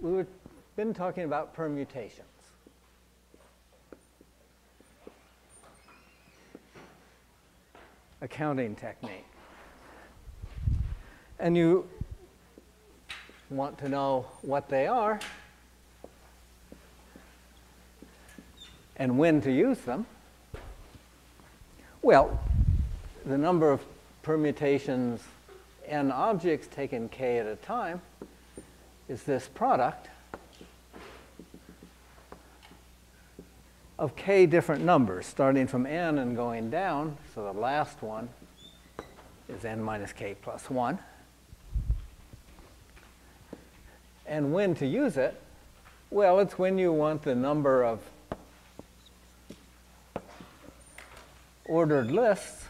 we've been talking about permutations. A counting technique. And you want to know what they are and when to use them. Well, the number of permutations n objects taken k at a time is this product of k different numbers, starting from n and going down. So the last one is n minus k plus 1. And when to use it? Well, it's when you want the number of ordered lists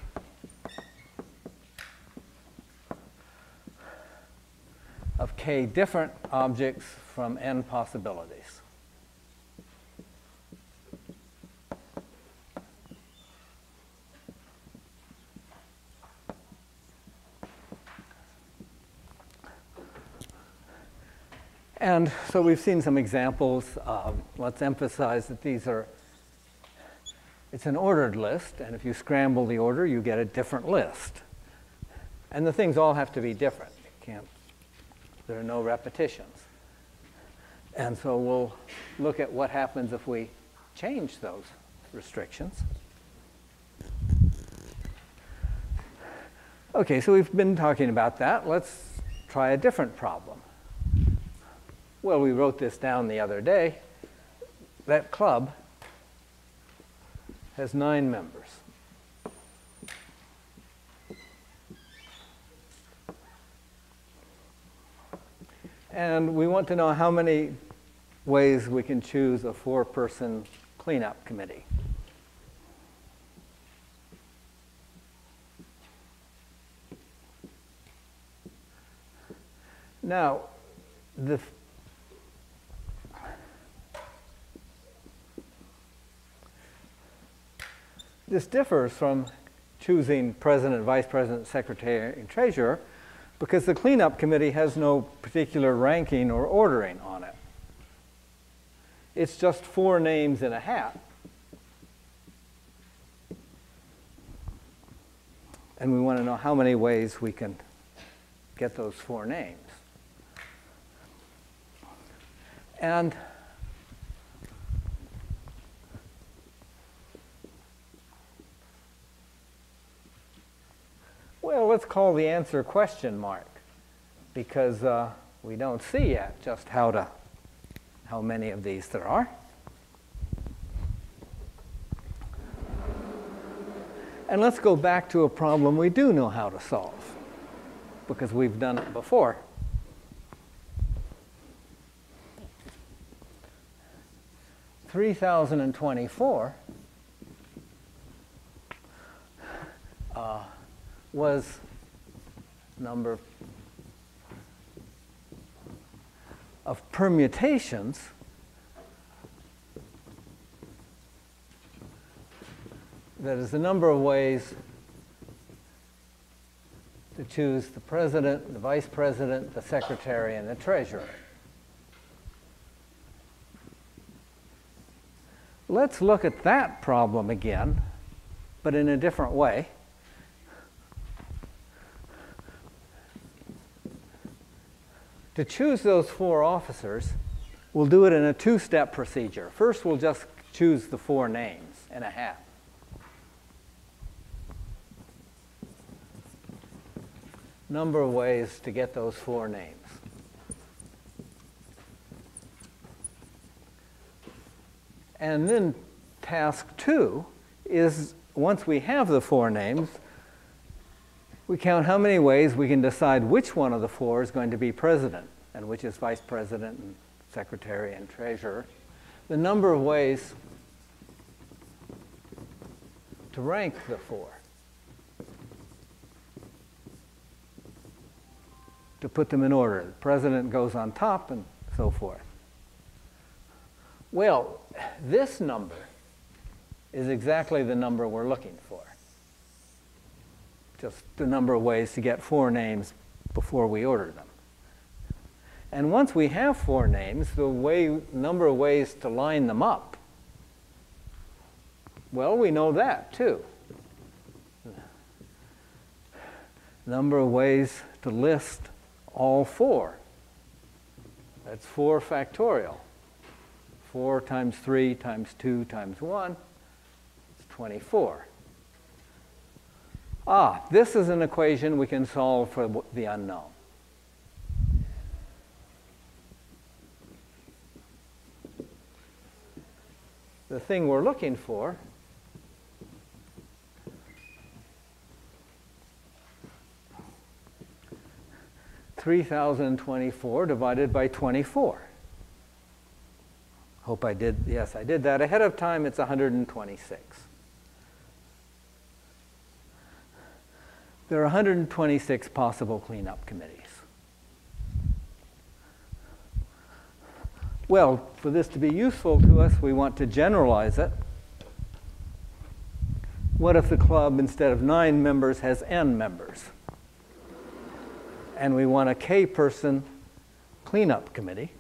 of k different objects from n possibilities. And so we've seen some examples. Let's emphasize that it's an ordered list, and if you scramble the order, you get a different list. And the things all have to be different. There are no repetitions. And so we'll look at what happens if we change those restrictions. Okay, so we've been talking about that. Let's try a different problem. Well, we wrote this down the other day. That club has 9 members. And we want to know how many ways we can choose a 4-person cleanup committee. Now, this differs from choosing president, vice president, secretary, and treasurer, because the cleanup committee has no particular ranking or ordering on it. It's just 4 names in a hat. And we want to know how many ways we can get those 4 names. And well, let's call the answer question mark, because we don't see yet just how many of these there are. And let's go back to a problem we do know how to solve, because we've done it before. $3,024 was number of permutations that is the number of ways to choose the president, the vice president, the secretary, and the treasurer. Let's look at that problem again, but in a different way. To choose those 4 officers, we'll do it in a 2-step procedure. First, we'll just choose the 4 names in a hat. Number of ways to get those 4 names. And then task 2 is, once we have the 4 names, we count how many ways we can decide which one of the 4 is going to be president and which is vice president and secretary and treasurer. The number of ways to rank the 4, to put them in order. The president goes on top and so forth. Well, this number is exactly the number we're looking for. Just the number of ways to get 4 names before we order them. And once we have 4 names, the number of ways to line them up, well, we know that too. Number of ways to list all 4. That's 4 factorial. 4 times 3 times 2 times 1 is 24. This is an equation we can solve for the unknown. The thing we're looking for (3,024) divided by 24. Hope I did, yes, I did that ahead of time. It's 126. There are 126 possible cleanup committees. Well, for this to be useful to us, we want to generalize it. What if the club, instead of 9 members, has n members? And we want a k-person cleanup committee.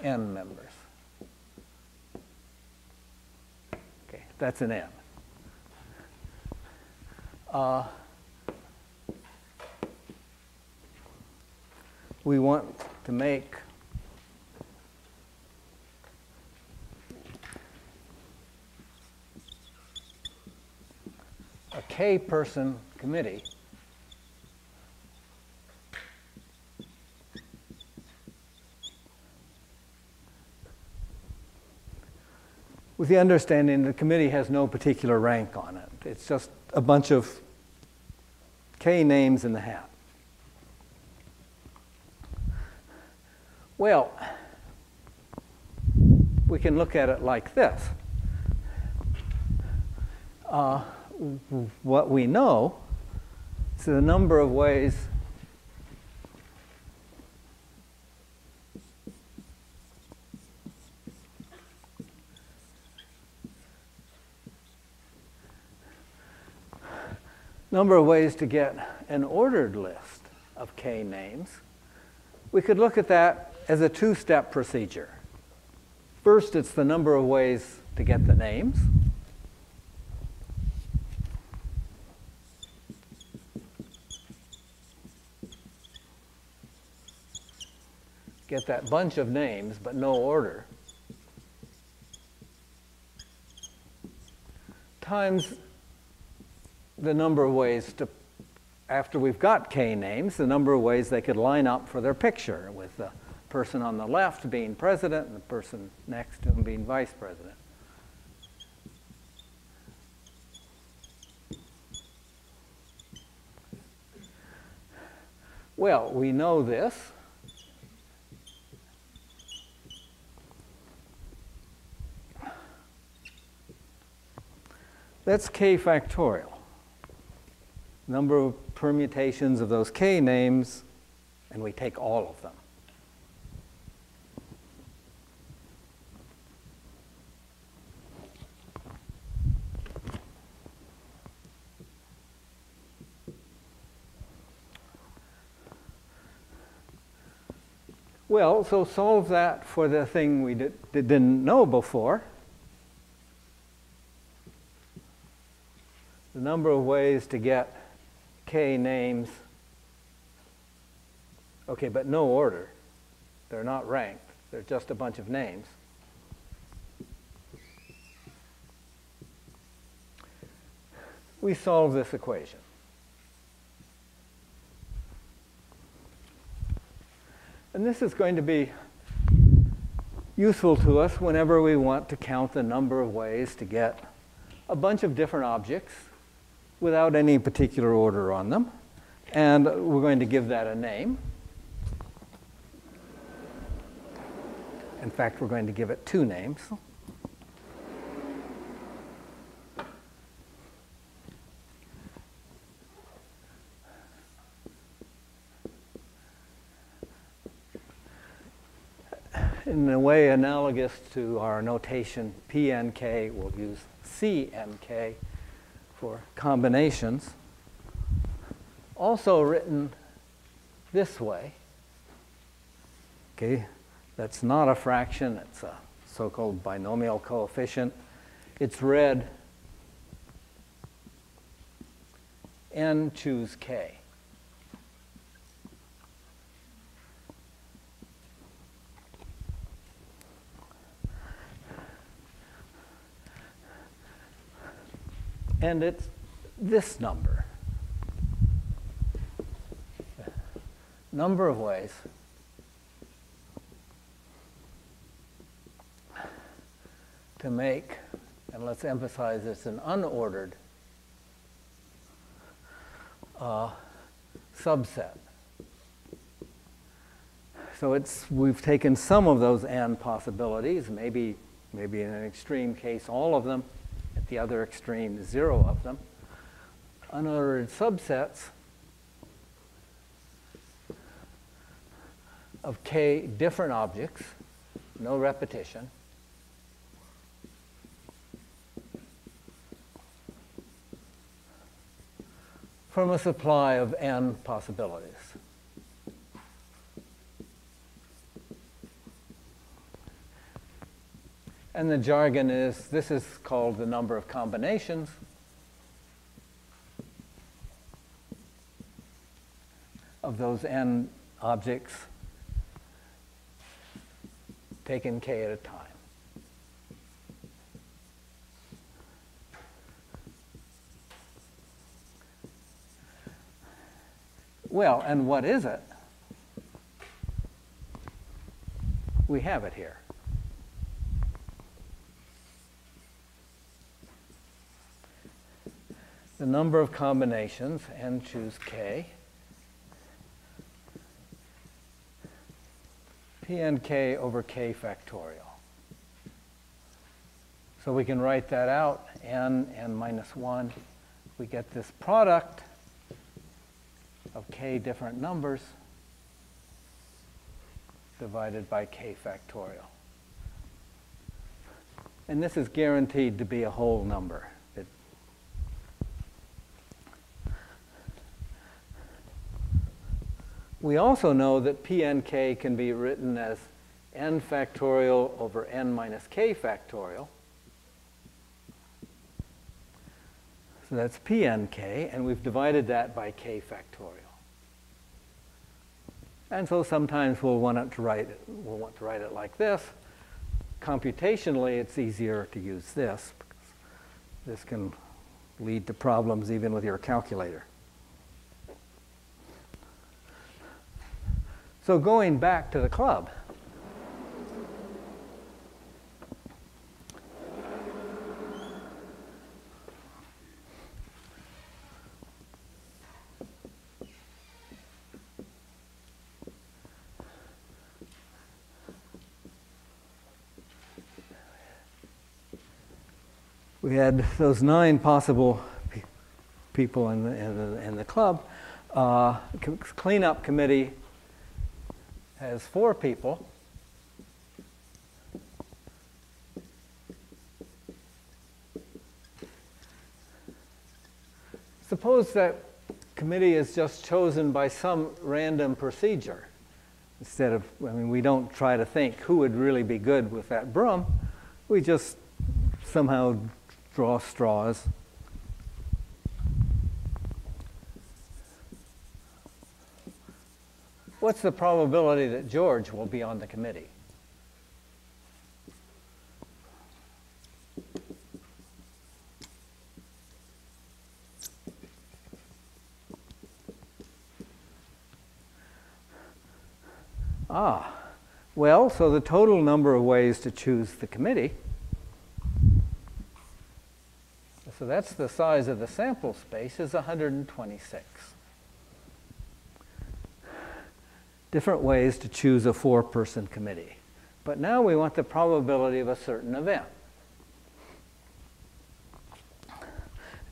N members. Okay, that's an n. We want to make a k-person committee with the understanding the committee has no particular rank on it. It's just a bunch of k names in the hat. Well, we can look at it like this. What we know is the number of ways to get an ordered list of k names. We could look at that as a 2-step procedure. First, it's the number of ways to get the names. Get that bunch of names, but no order. Times the number of ways to, after we've got k names, the number of ways they could line up for their picture, with the person on the left being president and the person next to him being vice president. Well, we know this. That's k factorial. Number of permutations of those k names, and we take all of them. Well, so solve that for the thing we didn't know before. The number of ways to get k names. Okay, but no order. They're not ranked. They're just a bunch of names. We solve this equation. And this is going to be useful to us whenever we want to count the number of ways to get a bunch of different objects without any particular order on them. And we're going to give that a name. In fact, we're going to give it 2 names. in a way analogous to our notation PNK, we'll use CNK for combinations. Also written this way. Okay, that's not a fraction, it's a so-called binomial coefficient. It's read n choose k. And it's this number. Number of ways to make, and let's emphasize it's an unordered subset. So we've taken some of those n possibilities, maybe in an extreme case all of them, at the other extreme 0 of them. Unordered subsets of k different objects, no repetition, from a supply of n possibilities. And the jargon is, this is called the number of combinations. Of those n objects taken k at a time. Well, and what is it? We have it here. The number of combinations, n choose k, pnk over k factorial. So we can write that out, n minus 1. We get this product of k different numbers divided by k factorial. And this is guaranteed to be a whole number. We also know that pnk can be written as n factorial over n minus k factorial. So that's pnk, and we've divided that by k factorial. And so sometimes we'll want to write it like this. Computationally, it's easier to use this, because this can lead to problems even with your calculator. So going back to the club, we had those 9 possible people in the club. Cleanup committee has 4 people. Suppose that committee is just chosen by some random procedure. Instead of, we don't try to think who would really be good with that broom. We just somehow draw straws. What's the probability that George will be on the committee? Well, so the total number of ways to choose the committee. So that's the size of the sample space, is 126. Different ways to choose a 4-person committee. But now we want the probability of a certain event.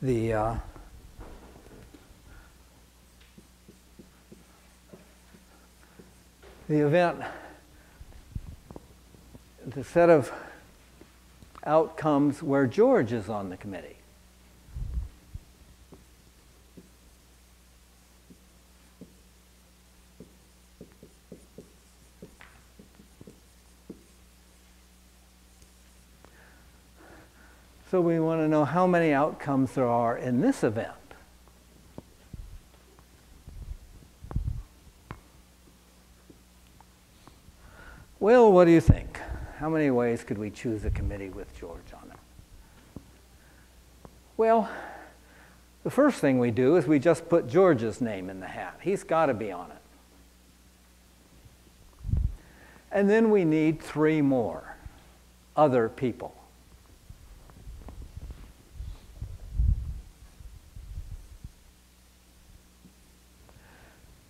The event the set of outcomes where George is on the committee. So we want to know how many outcomes there are in this event. Well, what do you think? How many ways could we choose a committee with George on it? Well, the first thing we do is we just put George's name in the hat. He's got to be on it. And then we need 3 more other people.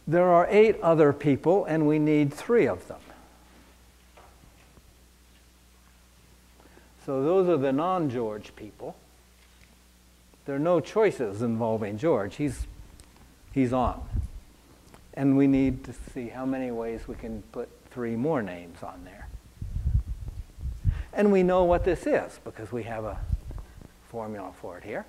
There are 8 other people, and we need 3 of them. So those are the non-George people. There are no choices involving George. He's on. And we need to see how many ways we can put 3 more names on there. And we know what this is because we have a formula for it here.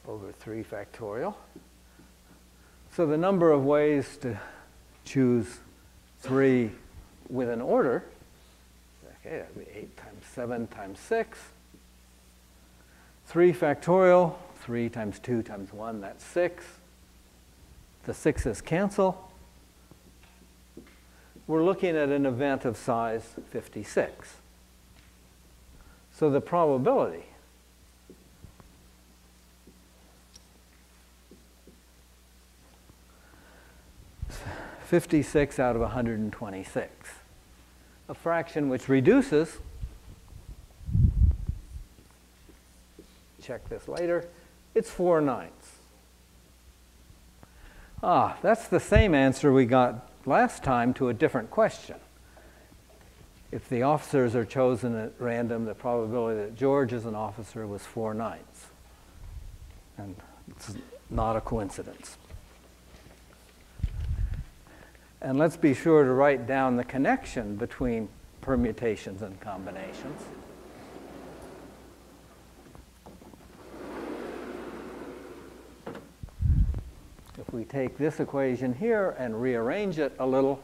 Over 3 factorial. So the number of ways to choose 3 with an order, okay, that would be 8 times 7 times 6. 3 factorial, 3 times 2 times 1, that's 6. The 6's cancel. We're looking at an event of size 56. So the probability 56 out of 126. A fraction which reduces, check this later, it's 4/9. That's the same answer we got last time to a different question. If the officers are chosen at random, the probability that George is an officer was 4/9. And it's not a coincidence. And let's be sure to write down the connection between permutations and combinations. If we take this equation here and rearrange it a little,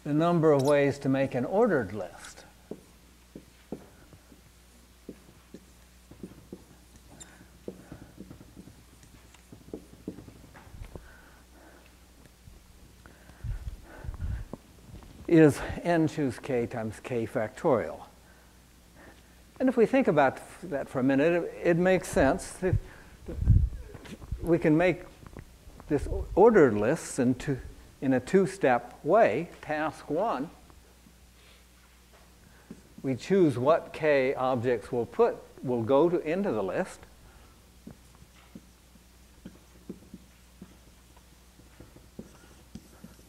the number of ways to make an ordered list is n choose k times k factorial. And if we think about that for a minute, it makes sense. We can make this ordered list in a 2-step way. Task 1, we choose what k objects will go into the list.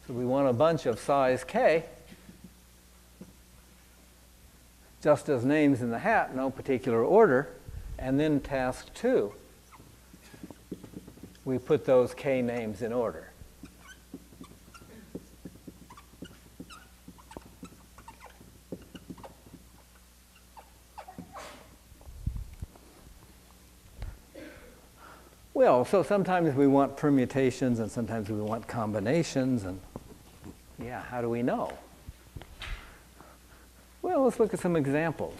So we want a bunch of size k, just as names in the hat, no particular order. And then task 2, we put those k names in order. Well, so sometimes we want permutations and sometimes we want combinations, and yeah, how do we know? Well, let's look at some examples.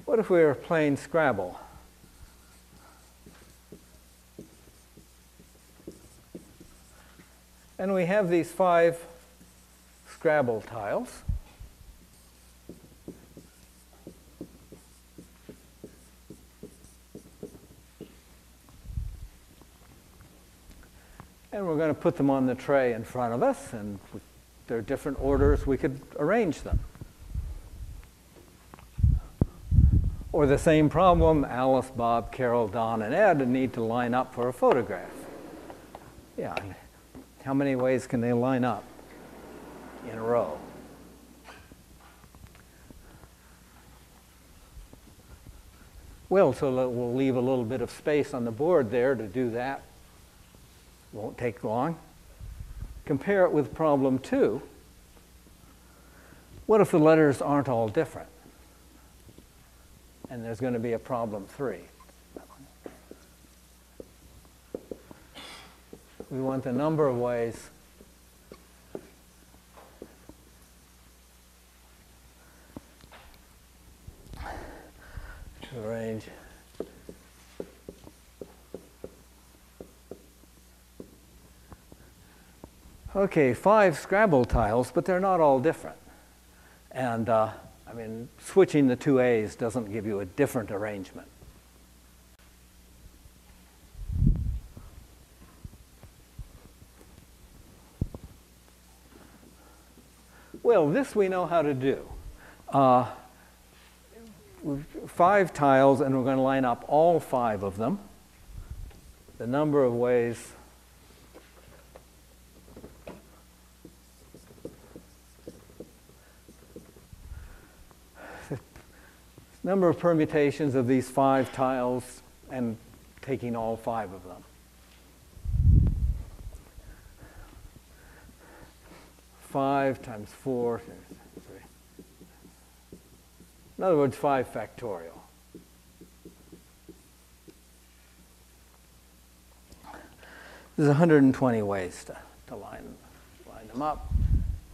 What if we were playing Scrabble? And we have these 5 Scrabble tiles. And we're going to put them on the tray in front of us, and there are different orders we could arrange them. Or the same problem, Alice, Bob, Carol, Don, and Ed need to line up for a photograph. Yeah, how many ways can they line up in a row? Well, so we'll leave a little bit of space on the board there to do that. Won't take long. Compare it with problem 2. What if the letters aren't all different? And there's going to be a problem 3. We want the number of ways to arrange okay, 5 Scrabble tiles, but they're not all different. And I mean, switching the 2 A's doesn't give you a different arrangement. Well, this we know how to do. 5 tiles, and we're going to line up all 5 of them. The number of ways number of permutations of these 5 tiles, and taking all 5 of them. 5 times 4 times 3. In other words, 5 factorial. There's 120 ways to line them up.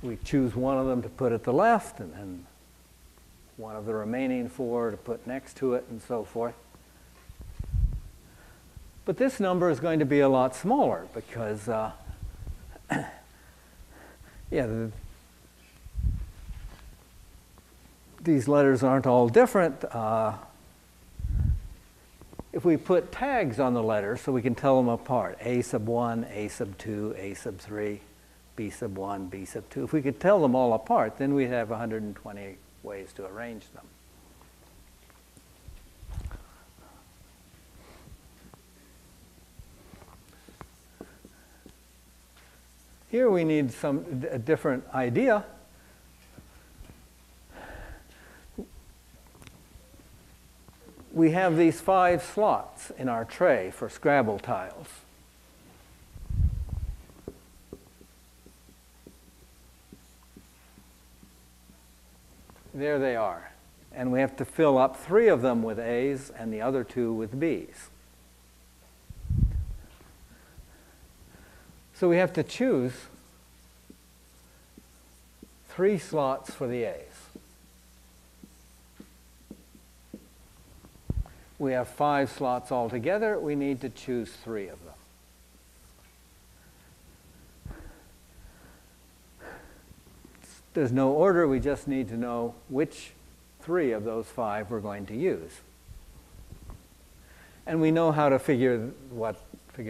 We choose one of them to put at the left, and then one of the remaining 4 to put next to it, and so forth. But this number is going to be a lot smaller because, these letters aren't all different. If we put tags on the letters so we can tell them apart, A sub 1, A sub 2, A sub 3, B sub 1, B sub 2, if we could tell them all apart, then we'd have 120 ways to arrange them. Here we need a different idea. We have these 5 slots in our tray for Scrabble tiles. There they are. And we have to fill up 3 of them with A's and the other 2 with B's. So we have to choose 3 slots for the A's. We have 5 slots altogether. We need to choose 3 of them. There's no order. We just need to know which 3 of those 5 we're going to use. And we know how to figure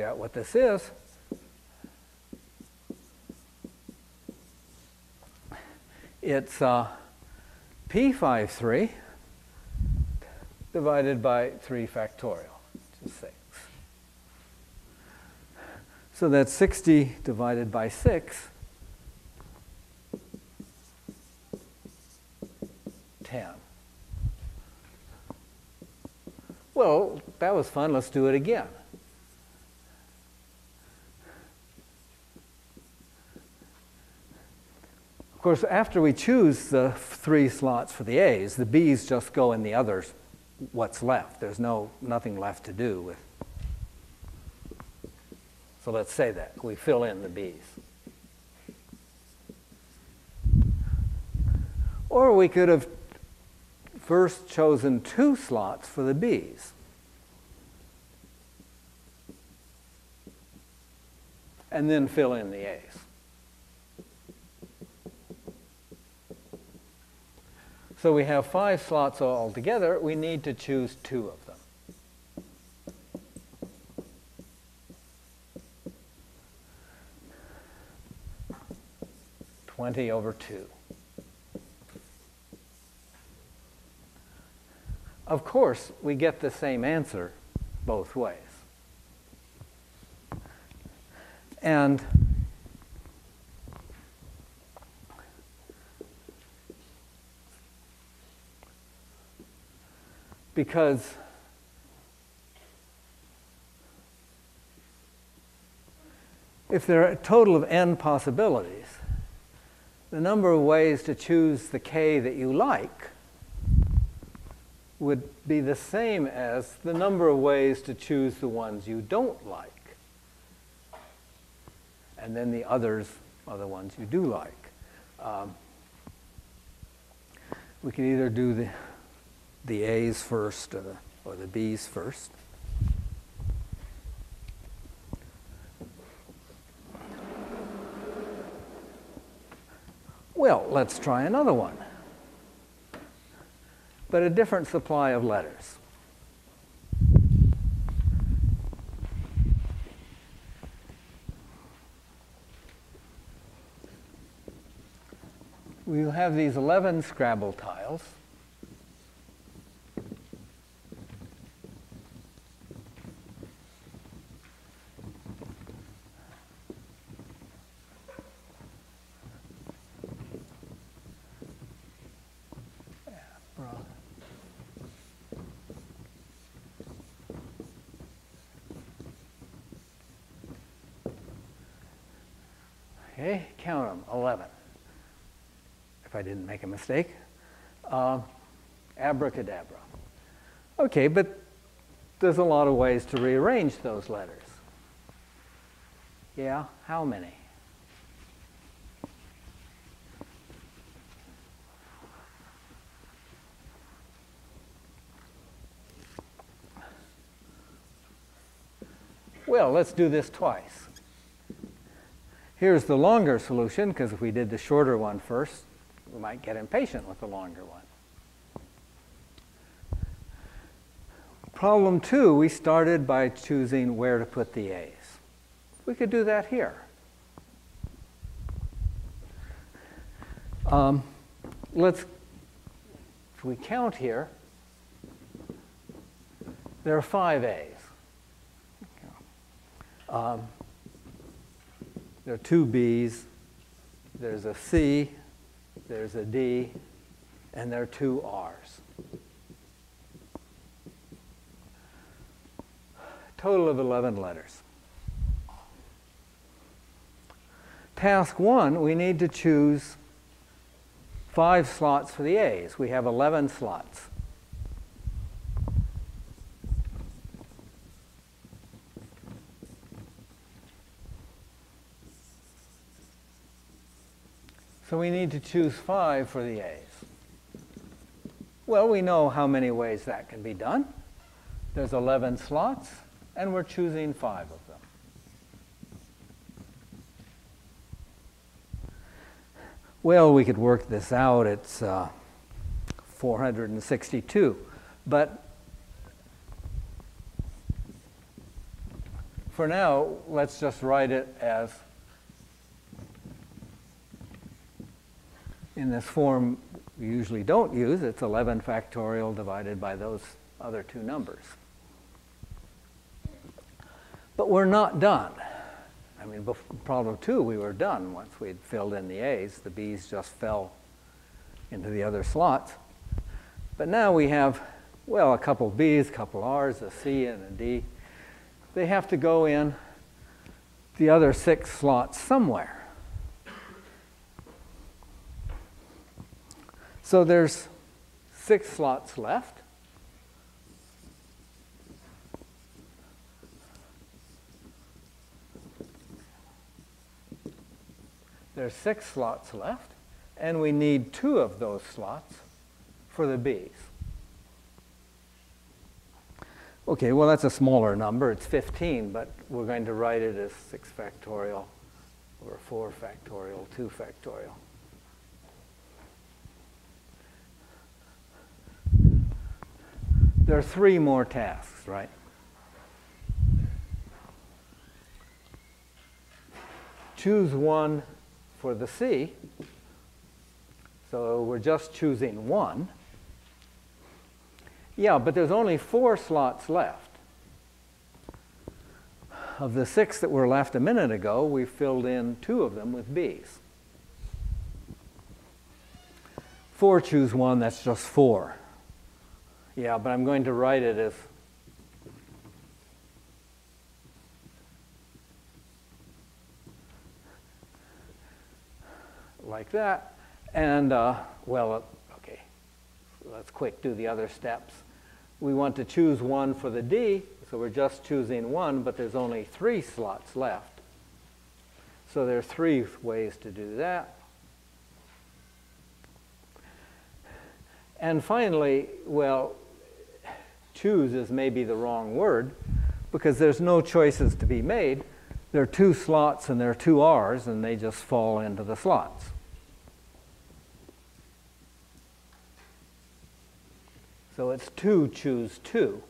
out what this is. It's P53 divided by 3 factorial, which is 6. So that's 60 divided by 6, 10. Well, that was fun. Let's do it again. Of course, after we choose the 3 slots for the A's, the B's just go in the others, what's left. There's nothing left to do with. So let's say that. We fill in the B's. Or we could have first chosen 2 slots for the B's. And then fill in the A's. So we have 5 slots altogether. We need to choose 2 of them. 20 over 2. Of course, we get the same answer both ways. And because if there are a total of n possibilities, the number of ways to choose the k that you like would be the same as the number of ways to choose the ones you don't like. And then the others are the ones you do like. We can either do the A's first or the B's first. Well, let's try another one, but a different supply of letters. We'll have these 11 Scrabble tiles. Okay, count them, 11. If I didn't make a mistake. Abracadabra. Okay, but there's a lot of ways to rearrange those letters. Yeah, how many? Well, let's do this twice. Here's the longer solution, because if we did the shorter one first, we might get impatient with the longer one. Problem 2, we started by choosing where to put the A's. We could do that here. If we count here, there are 5 A's. There are 2 B's, there's a C, there's a D, and there are 2 R's. Total of 11 letters. Task 1, we need to choose 5 slots for the A's. We have 11 slots. So we need to choose 5 for the A's. Well, we know how many ways that can be done. There's 11 slots, and we're choosing 5 of them. Well, we could work this out. It's 462. But for now, let's just write it as in this form we usually don't use. It's 11 factorial divided by those other 2 numbers. But we're not done. I mean, problem 2, we were done once we'd filled in the A's. The B's just fell into the other slots. But now we have, well, a couple B's, a couple R's, a C, and a D. They have to go in the other 6 slots somewhere. So there's 6 slots left. There's 6 slots left, and we need 2 of those slots for the B's. Okay, well, that's a smaller number. It's 15, but we're going to write it as 6 factorial over 4 factorial, 2 factorial. There are 3 more tasks, right? Choose one for the C, So we're just choosing one. Yeah, but there's only 4 slots left. Of the 6 that were left a minute ago, we filled in 2 of them with B's. 4 choose 1, that's just 4. Yeah, but I'm going to write it as like that. And, well, okay, let's quick do the other steps. We want to choose 1 for the D, so we're just choosing 1, but there's only 3 slots left. So there are 3 ways to do that. And finally, well, choose is maybe the wrong word, because there's no choices to be made. There are 2 slots and there are 2 R's, and they just fall into the slots. So it's 2 choose 2.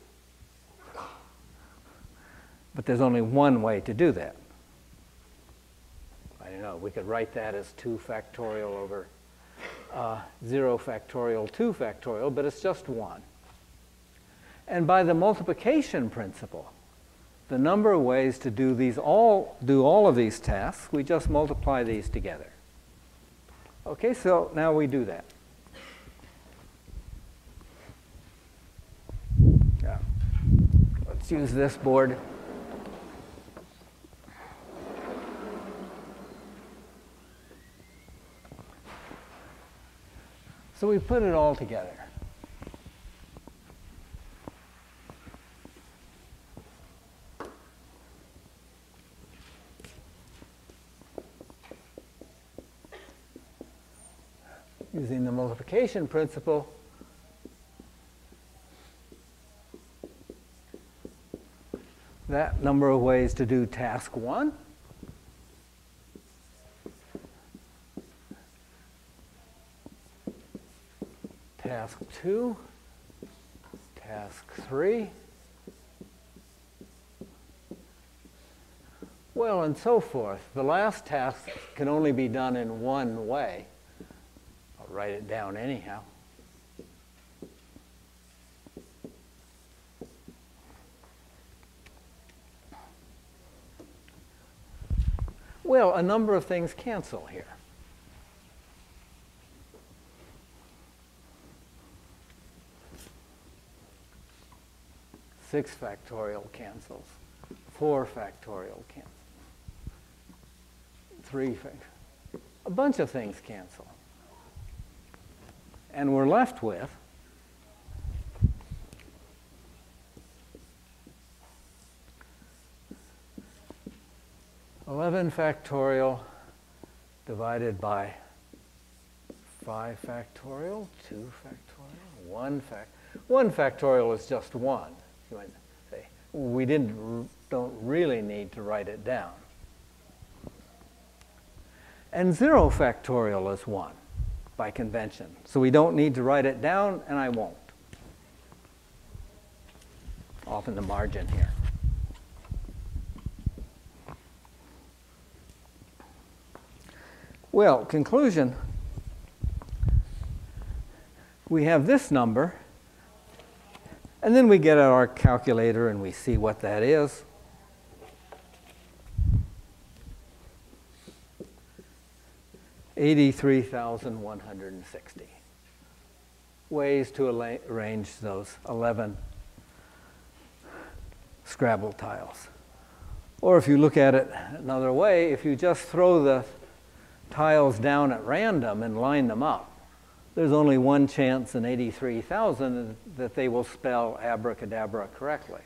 But there's only one way to do that. I don't know, we could write that as 2 factorial over 0 factorial 2 factorial, but it's just 1. And by the multiplication principle, the number of ways to do all of these tasks, we just multiply these together. Okay, so now we do that. Yeah. Let's use this board. So we put it all together. Using the multiplication principle, that number of ways to do task 1. Task 2, task 3, well, and so forth. The last task can only be done in one way. I'll write it down anyhow. Well, a number of things cancel here. 6 factorial cancels. 4 factorial cancels. 3 factorial. A bunch of things cancel. And we're left with (11 factorial divided by 5 factorial, 2 factorial, 1 factorial. 1 factorial is just 1. You might say, we don't really need to write it down. And 0 factorial is 1 by convention. So we don't need to write it down, and I won't. Off in the margin here. Well, conclusion. We have this number. And then we get out our calculator and we see what that is. $83,160. Ways to arrange those 11 Scrabble tiles. Or if you look at it another way, if you just throw the tiles down at random and line them up, there's only one chance in 83,000 that they will spell abracadabra correctly.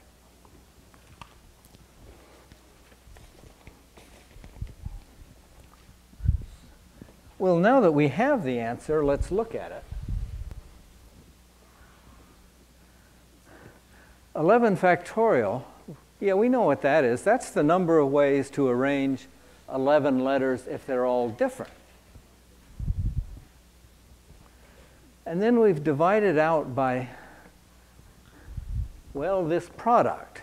Well, now that we have the answer, let's look at it. 11 factorial, yeah, we know what that is. That's the number of ways to arrange 11 letters if they're all different. And then we've divided out by, well, this product.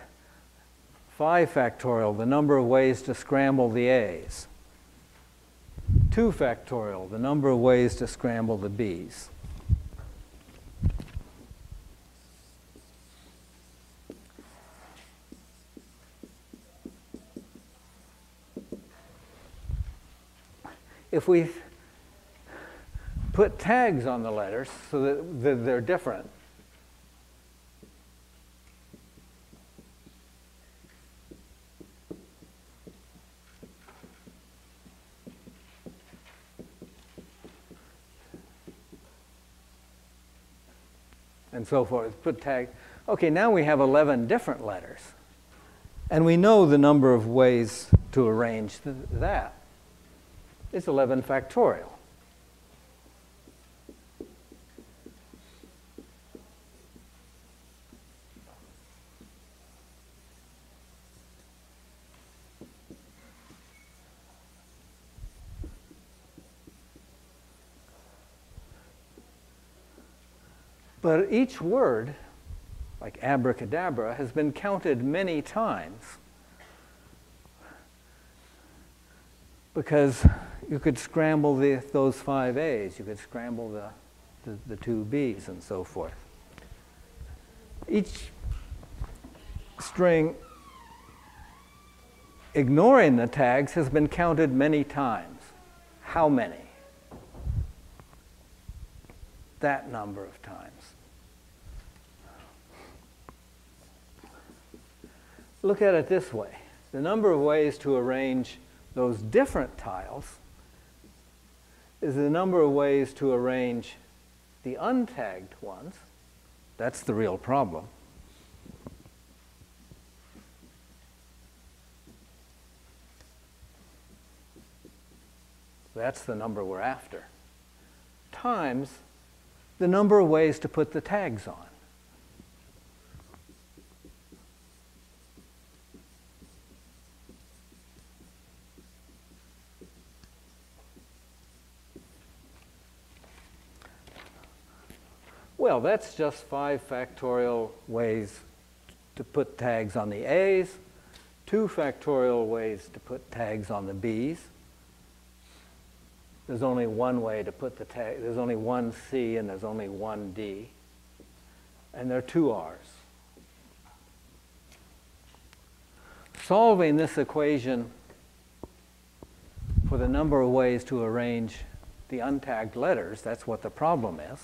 5 factorial, the number of ways to scramble the A's. 2 factorial, the number of ways to scramble the B's. If we put tags on the letters so that they're different, and so forth, put tag. Okay, now we have 11 different letters. And we know the number of ways to arrange that. It's 11 factorial. But each word, like abracadabra, has been counted many times because you could scramble those 5 A's, you could scramble the 2 B's, and so forth. Each string, ignoring the tags, has been counted many times. How many? That number of times. Look at it this way. The number of ways to arrange those different tiles is the number of ways to arrange the untagged ones. That's the real problem. That's the number we're after. Times the number of ways to put the tags on. Well, that's just 5 factorial ways to put tags on the A's, 2 factorial ways to put tags on the B's. There's only one way to put the tag. There's only one C and there's only one D. And there are 2 R's. Solving this equation for the number of ways to arrange the untagged letters, that's what the problem is.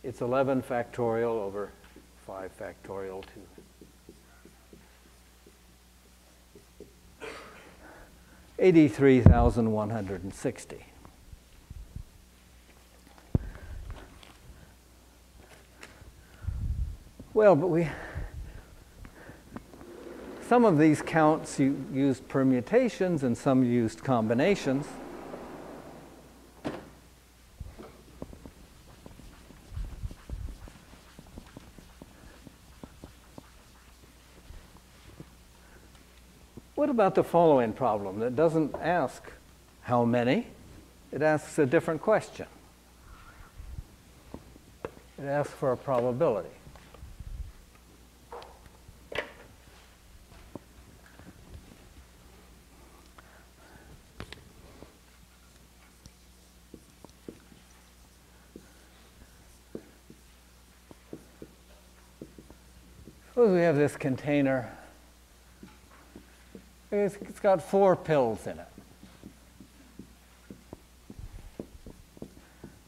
It's 11 factorial over 5 factorial to 83,160. Well, but some of these counts used permutations and some used combinations. What about the following problem that doesn't ask how many? It asks a different question. It asks for a probability. Suppose we have this container. It's got 4 pills in it.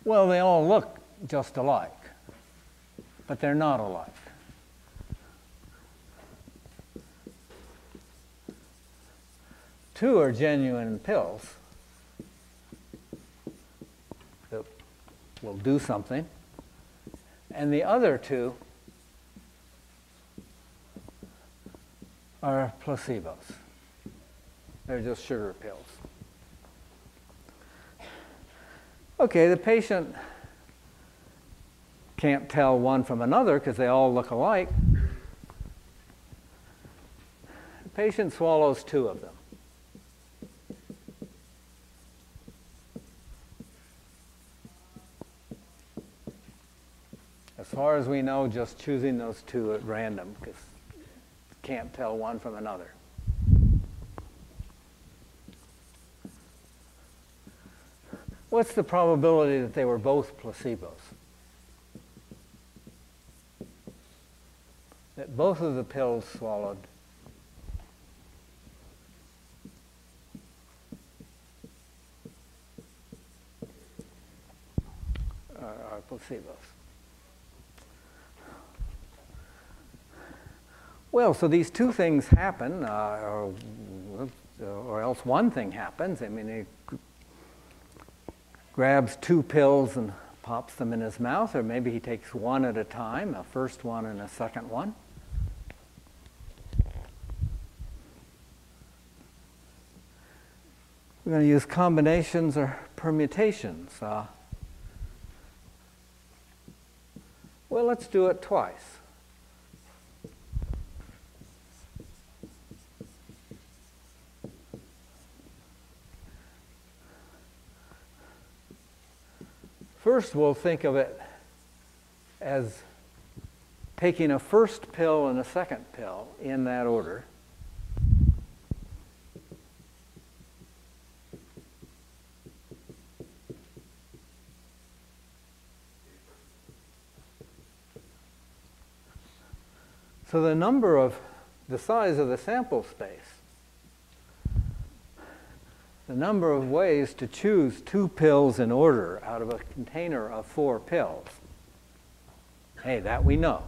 Well, they all look just alike, but they're not alike. Two are genuine pills that will do something, and the other 2 are placebos. They're just sugar pills. Okay, the patient can't tell one from another because they all look alike. The patient swallows 2 of them. As far as we know, just choosing those 2 at random because can't tell one from another. What's the probability that they were both placebos? That both of the pills swallowed are placebos. Well, so these two things happen, or else one thing happens. I mean, he grabs two pills and pops them in his mouth, or maybe he takes one at a time, a first one and a second one. We're going to use combinations or permutations. Well, let's do it twice. First, we'll think of it as taking a first pill and a second pill in that order. So the size of the sample space, the number of ways to choose two pills in order out of a container of 4 pills. Hey, that we know.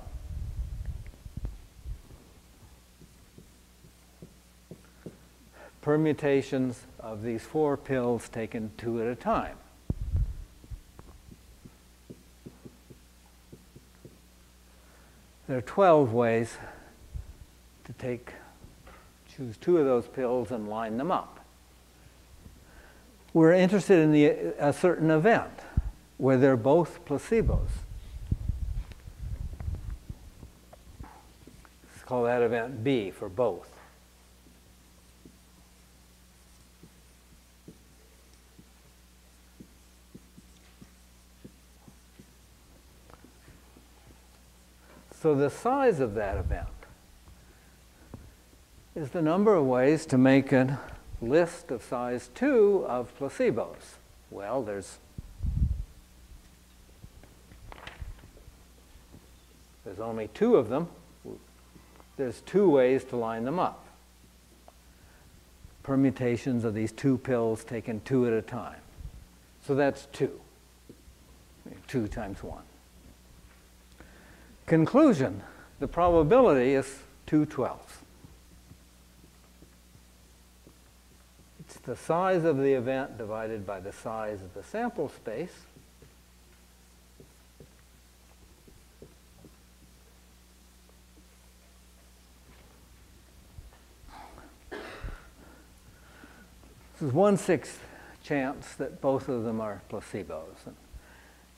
Permutations of these 4 pills taken 2 at a time. There are 12 ways to choose 2 of those pills and line them up. We're interested in a certain event where they're both placebos. Let's call that event B for both. So the size of that event is the number of ways to make a list of size 2 of placebos. Well, there's only 2 of them. There's 2 ways to line them up. Permutations of these 2 pills taken 2 at a time. So that's 2. 2 times 1. Conclusion, the probability is 2/12. It's the size of the event divided by the size of the sample space. This is 1/6 chance that both of them are placebos. And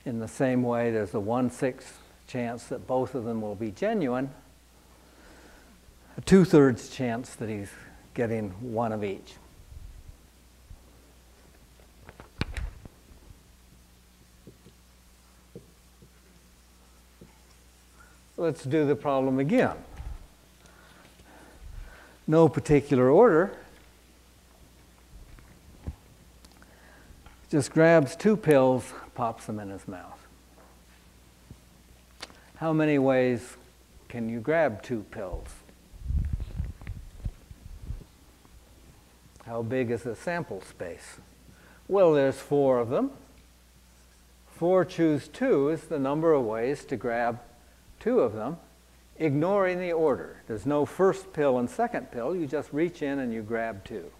in the same way, there's a 1/6 chance that both of them will be genuine, a 2/3 chance that he's getting one of each. Let's do the problem again. No particular order. Just grabs 2 pills, pops them in his mouth. How many ways can you grab 2 pills? How big is the sample space? Well, there's 4 of them. 4 choose 2 is the number of ways to grab 2 of them, ignoring the order. There's no first pill and second pill. You just reach in and you grab 2.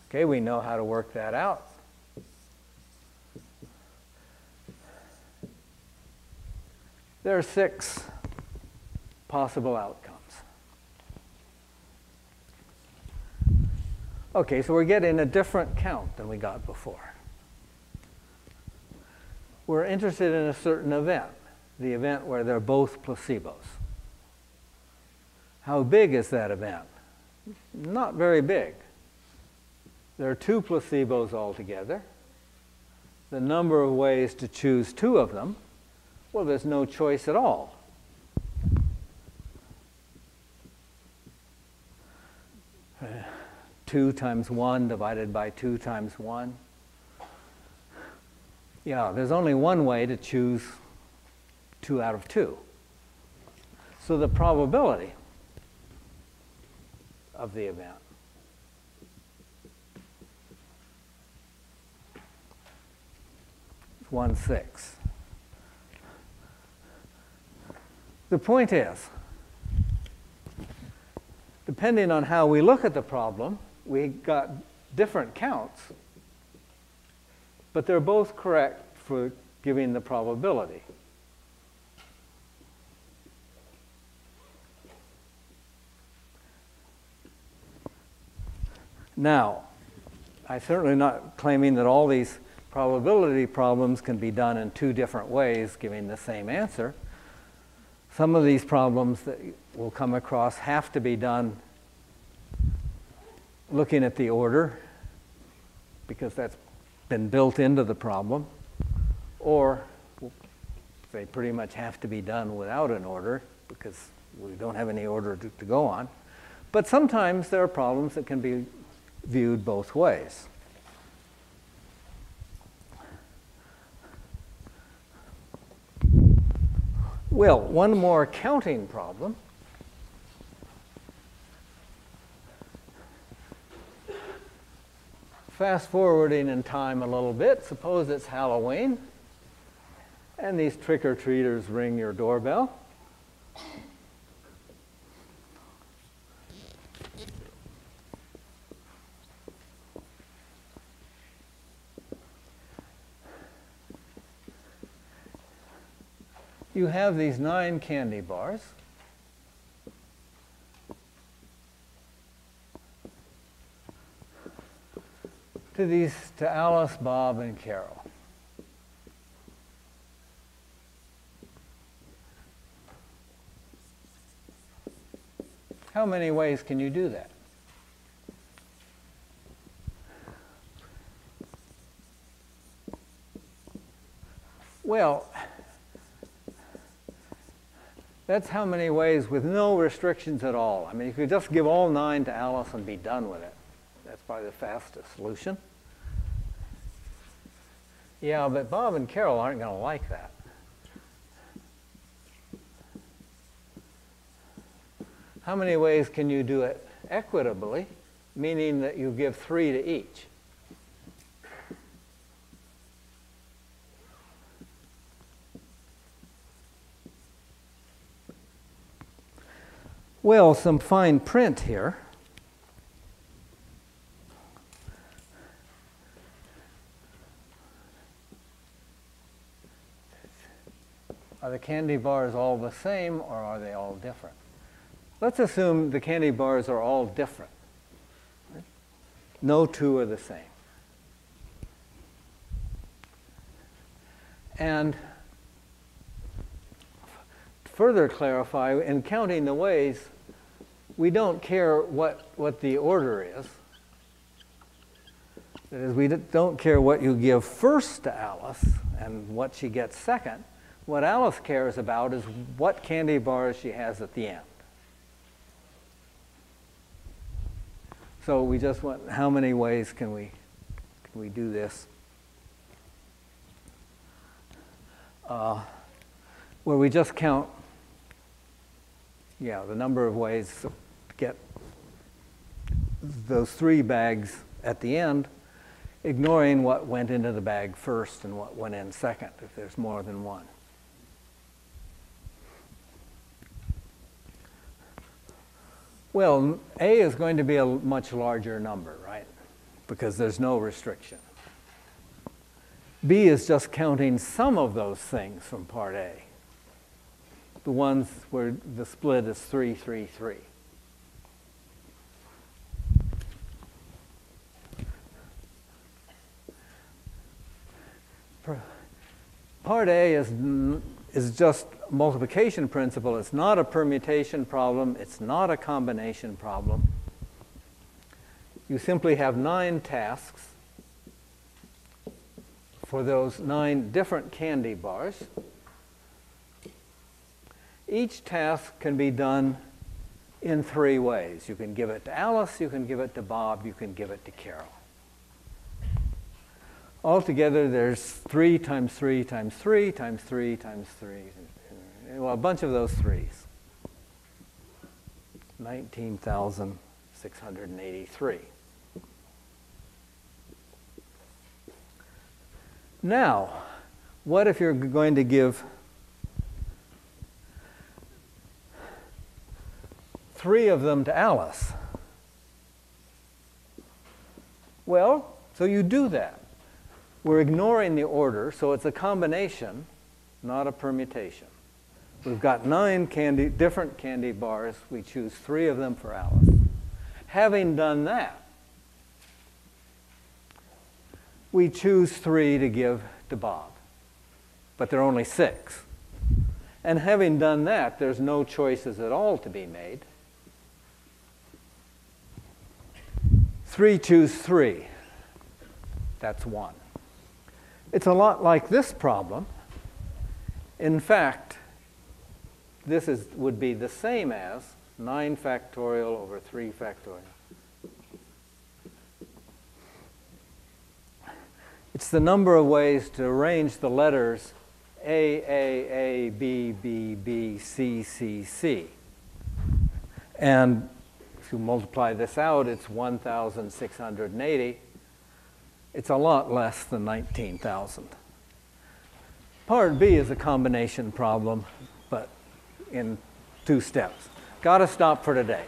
Okay, we know how to work that out. There are 6 possible outcomes. Okay, so we're getting a different count than we got before. We're interested in a certain event, the event where they're both placebos. How big is that event? Not very big. There are 2 placebos altogether. The number of ways to choose 2 of them, well, there's no choice at all. 2 times 1 divided by 2 times 1. Yeah, there's only one way to choose 2 out of 2. So the probability of the event is 1/6. The point is, depending on how we look at the problem, we got different counts, but they're both correct for giving the probability. Now, I'm certainly not claiming that all these probability problems can be done in 2 different ways, giving the same answer. Some of these problems that we'll come across have to be done looking at the order, because that's been built into the problem, or they pretty much have to be done without an order, because we don't have any order to go on. But sometimes there are problems that can be viewed both ways. Well, one more counting problem. Fast forwarding in time a little bit, suppose it's Halloween, and these trick-or-treaters ring your doorbell. You have these 9 candy bars. To Alice, Bob, and Carol. How many ways can you do that? Well, that's how many ways with no restrictions at all. I mean, you could just give all 9 to Alice and be done with it. That's probably the fastest solution. Yeah, but Bob and Carol aren't going to like that. How many ways can you do it equitably, meaning that you give 3 to each? Well, some fine print here. Are the candy bars all the same, or are they all different? Let's assume the candy bars are all different. No 2 are the same. And to further clarify, in counting the ways, we don't care what the order is. That is, we don't care what you give first to Alice and what she gets second. What Alice cares about is what candy bars she has at the end. So we just want, how many ways can we do this? Where we just count, the number of ways to get those 3 bags at the end, ignoring what went into the bag first and what went in second, if there's more than one. Well, A is going to be a much larger number, right? Because there's no restriction. B is just counting some of those things from part A. The ones where the split is 3, 3, 3. Part A is just multiplication principle. It's not a permutation problem. It's not a combination problem. You simply have 9 tasks for those 9 different candy bars. Each task can be done in 3 ways. You can give it to Alice, you can give it to Bob, you can give it to Carol. Altogether, there's 3 times 3 times 3 times 3 times 3. Well, a bunch of those 3s. 19,683. Now, what if you're going to give 3 of them to Alice? Well, so you do that. We're ignoring the order, so it's a combination, not a permutation. We've got 9 different candy bars. We choose 3 of them for Alice. Having done that, we choose 3 to give to Bob, but there are only 6. And having done that, there's no choices at all to be made. 3 choose 3. That's 1. It's a lot like this problem. In fact, this would be the same as 9 factorial over 3 factorial. It's the number of ways to arrange the letters A, B, B, B, C, C, C. And if you multiply this out, it's 1,680. It's a lot less than 19,000. Part B is a combination problem, but in 2 steps. Got to stop for today.